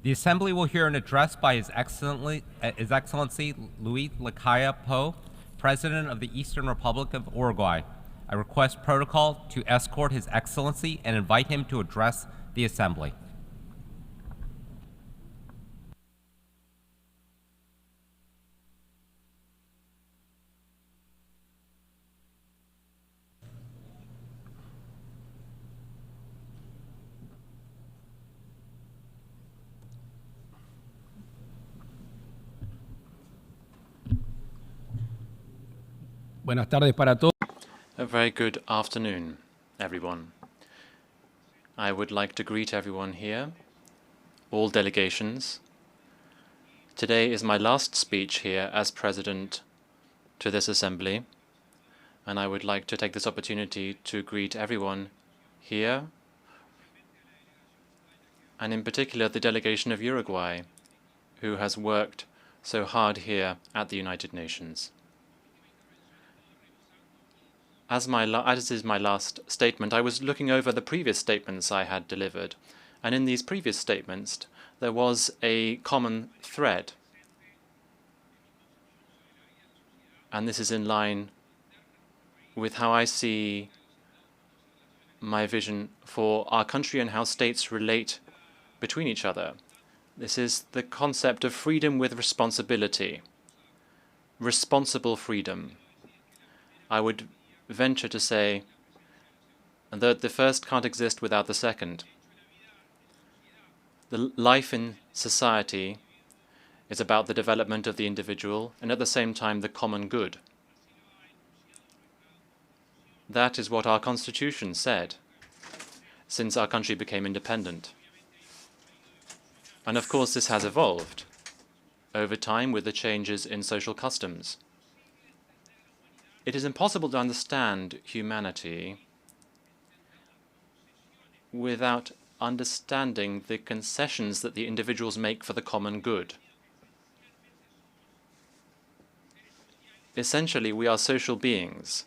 The Assembly will hear an address by His Excellency Luis Lacalle Pou, President of the Eastern Republic of Uruguay. I request protocol to escort His Excellency and invite him to address the Assembly. Buenas tardes para todos. A very good afternoon, everyone. I would like to greet everyone here, all delegations. Today is my last speech here as President to this Assembly, and I would like to take this opportunity to greet everyone here, and in particular the delegation of Uruguay, who has worked so hard here at the United Nations. As is my last statement, I was looking over the previous statements I had delivered, and in these previous statements there was a common thread. And this is in line with how I see my vision for our country and how states relate between each other. This is the concept of freedom with responsibility, responsible freedom. I would venture to say that the first can't exist without the second. The life in society is about the development of the individual and at the same time the common good. That is what our Constitution said since our country became independent. And of course this has evolved over time with the changes in social customs. It is impossible to understand humanity without understanding the concessions that the individuals make for the common good. Essentially, we are social beings,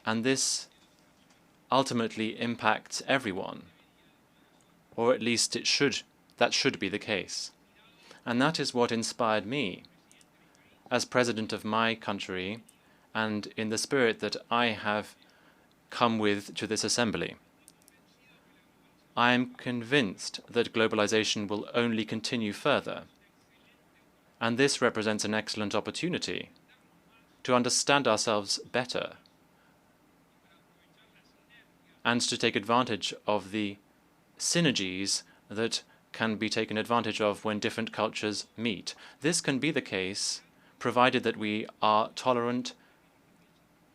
and this ultimately impacts everyone, or at least that should be the case. And that is what inspired me as President of my country, and in the spirit that I have come with to this Assembly. I am convinced that globalization will only continue further, and this represents an excellent opportunity to understand ourselves better and to take advantage of the synergies that can be taken advantage of when different cultures meet. This can be the case provided that we are tolerant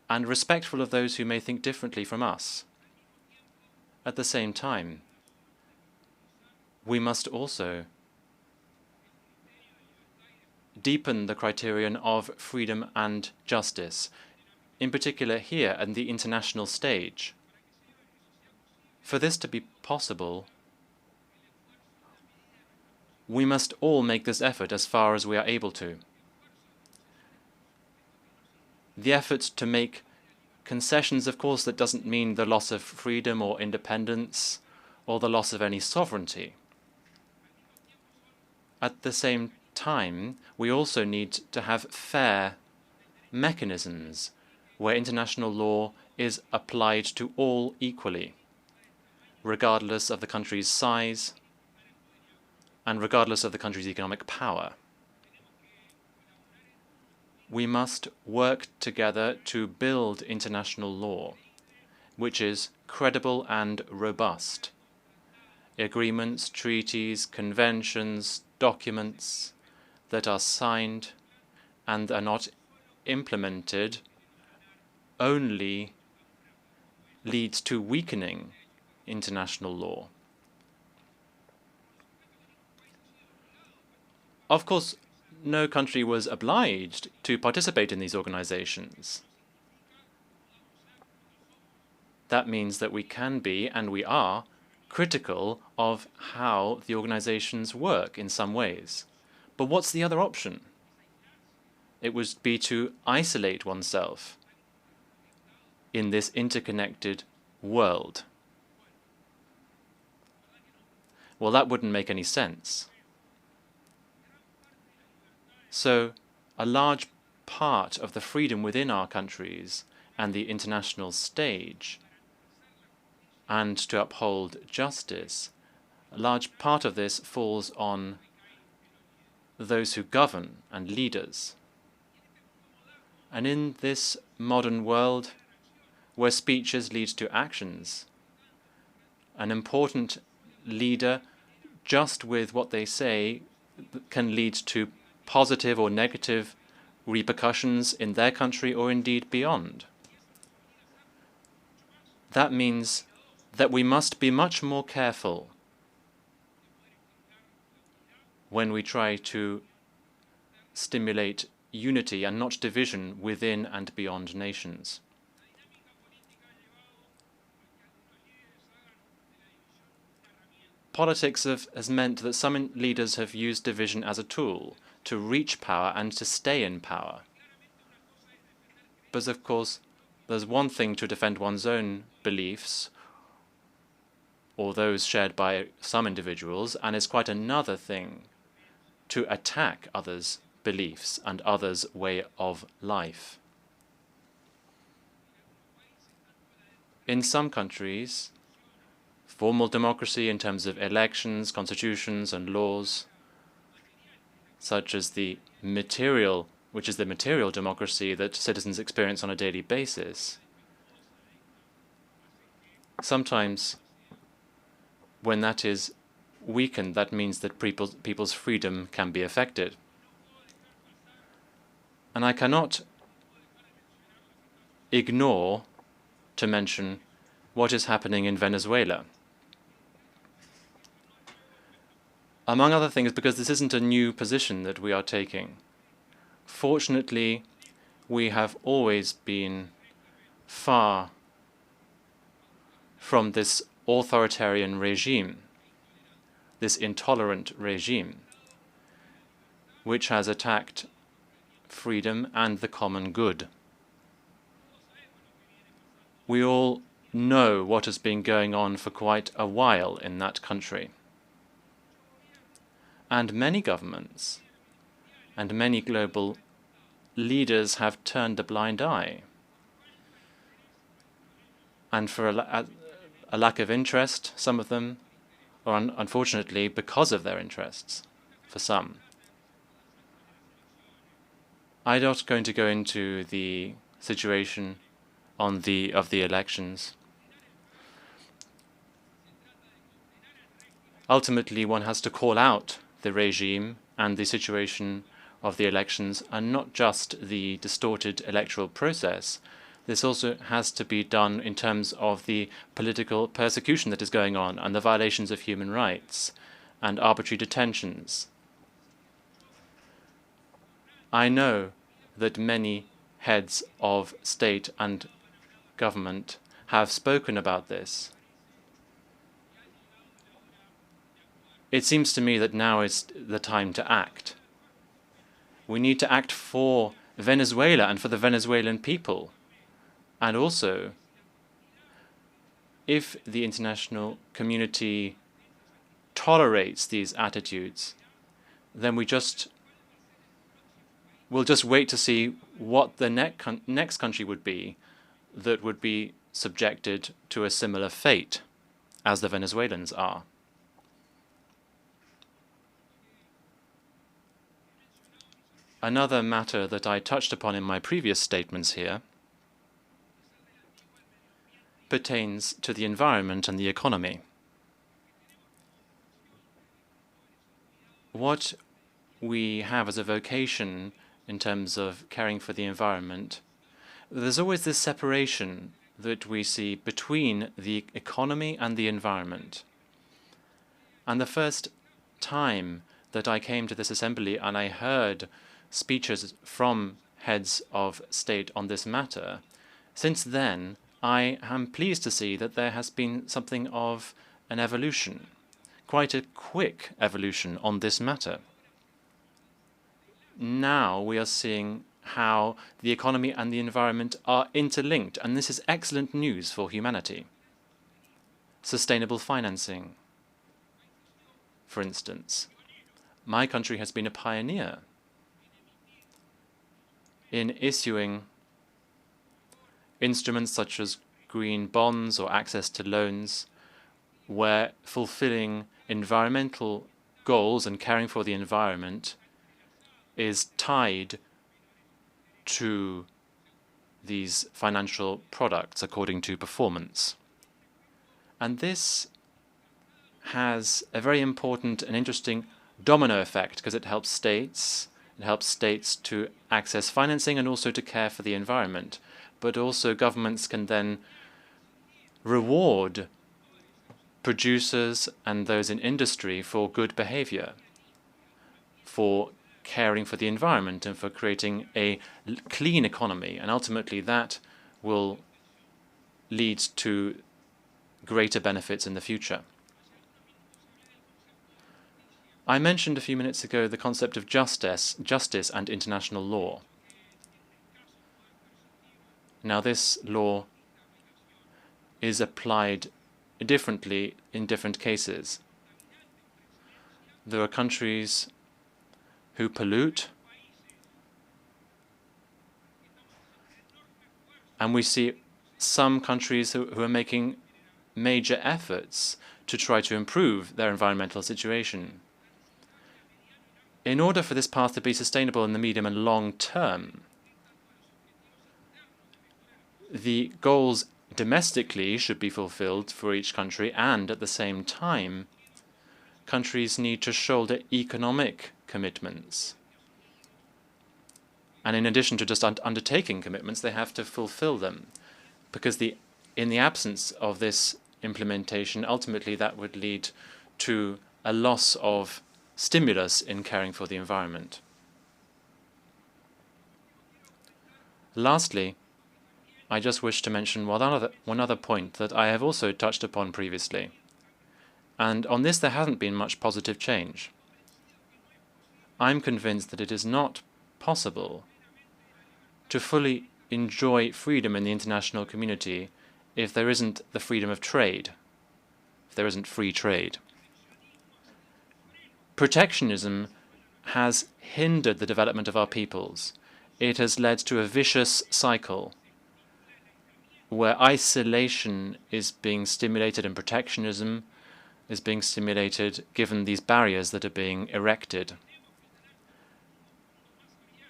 and respectful of those who may think differently from us. At the same time, we must also deepen the criterion of freedom and justice, in particular here on the international stage. For this to be possible, we must all make this effort as far as we are able to. The effort to make concessions, of course, that doesn't mean the loss of freedom or independence or the loss of any sovereignty. At the same time, we also need to have fair mechanisms where international law is applied to all equally, regardless of the country's size and regardless of the country's economic power. We must work together to build international law, which is credible and robust. Agreements, treaties, conventions, documents that are signed and are not implemented only leads to weakening international law. Of course, no country was obliged to participate in these organizations. That means that we can be, and we are, critical of how the organizations work in some ways. But what's the other option? It would be to isolate oneself in this interconnected world. Well, that wouldn't make any sense. So a large part of the freedom within our countries and the international stage, and to uphold justice, a large part of this falls on those who govern and leaders. And in this modern world, where speeches lead to actions, an important leader, just with what they say, can lead to positive or negative repercussions in their country or indeed beyond. That means that we must be much more careful when we try to stimulate unity and not division within and beyond nations. Politics has meant that some leaders have used division as a tool to reach power and to stay in power. But of course, there's one thing to defend one's own beliefs or those shared by some individuals, and it's quite another thing to attack others' beliefs and others' way of life. In some countries, formal democracy in terms of elections, constitutions, and laws, such as the material, which is the material democracy that citizens experience on a daily basis. Sometimes, when that is weakened, that means that people's freedom can be affected. And I cannot ignore to mention what is happening in Venezuela. Among other things, because this isn't a new position that we are taking. Fortunately, we have always been far from this authoritarian regime, this intolerant regime, which has attacked freedom and the common good. We all know what has been going on for quite a while in that country. And many governments and many global leaders have turned a blind eye. And for a lack of interest, some of them, or unfortunately because of their interests, for some. I'm not going to go into the situation of the elections. Ultimately, one has to call out the regime and the situation of the elections, and not just the distorted electoral process. This also has to be done in terms of the political persecution that is going on and the violations of human rights and arbitrary detentions. I know that many heads of state and government have spoken about this. It seems to me that now is the time to act. We need to act for Venezuela and for the Venezuelan people. And also, if the international community tolerates these attitudes, then we'll just wait to see what the next country would be that would be subjected to a similar fate as the Venezuelans are. Another matter that I touched upon in my previous statements here pertains to the environment and the economy. What we have as a vocation in terms of caring for the environment, there's always this separation that we see between the economy and the environment. And the first time that I came to this assembly and I heard speeches from heads of state on this matter, since then I am pleased to see that there has been something of an evolution, quite a quick evolution on this matter. Now we are seeing how the economy and the environment are interlinked, and this is excellent news for humanity. Sustainable financing, for instance. My country has been a pioneer in issuing instruments such as green bonds or access to loans, where fulfilling environmental goals and caring for the environment is tied to these financial products according to performance. And this has a very important and interesting domino effect because it helps states to access financing and also to care for the environment. But also governments can then reward producers and those in industry for good behavior, for caring for the environment and for creating a clean economy. And ultimately that will lead to greater benefits in the future. I mentioned a few minutes ago the concept of justice and international law. Now, this law is applied differently in different cases. There are countries who pollute, and we see some countries who are making major efforts to try to improve their environmental situation. In order for this path to be sustainable in the medium and long term, the goals domestically should be fulfilled for each country, and at the same time, countries need to shoulder economic commitments. And in addition to just undertaking commitments, they have to fulfill them, because in the absence of this implementation, ultimately that would lead to a loss of stimulus in caring for the environment. Lastly, I just wish to mention one other point that I have also touched upon previously. And on this there hasn't been much positive change. I'm convinced that it is not possible to fully enjoy freedom in the international community if there isn't the freedom of trade, if there isn't free trade. Protectionism has hindered the development of our peoples. It has led to a vicious cycle where isolation is being stimulated and protectionism is being stimulated given these barriers that are being erected.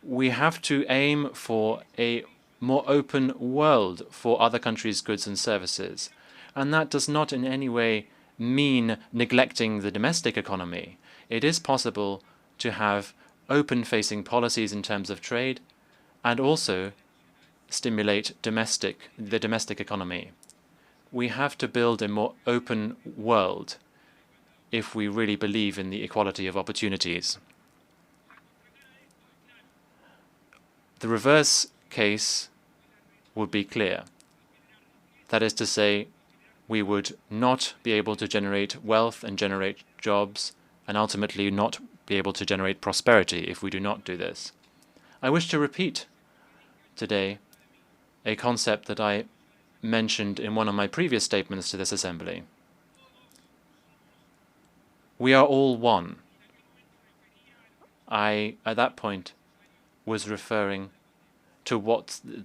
We have to aim for a more open world for other countries' goods and services, and that does not in any way mean neglecting the domestic economy. It is possible to have open-facing policies in terms of trade and also stimulate the domestic economy. We have to build a more open world if we really believe in the equality of opportunities. The reverse case would be clear. That is to say, we would not be able to generate wealth and generate jobs, and ultimately not be able to generate prosperity if we do not do this. I wish to repeat today a concept that I mentioned in one of my previous statements to this Assembly. We are all one. I, at that point, was referring to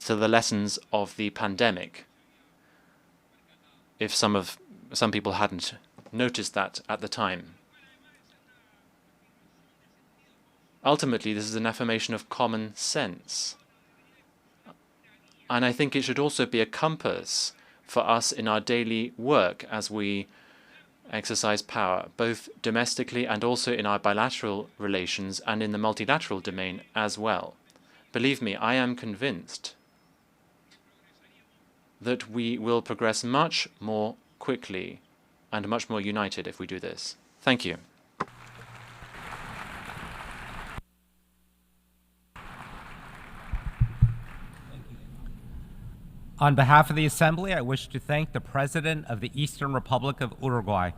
the lessons of the pandemic. If some people hadn't noticed that at the time. Ultimately, this is an affirmation of common sense. And I think it should also be a compass for us in our daily work as we exercise power, both domestically and also in our bilateral relations and in the multilateral domain as well. Believe me, I am convinced that we will progress much more quickly and much more united if we do this. Thank you. On behalf of the Assembly, I wish to thank the President of the Eastern Republic of Uruguay,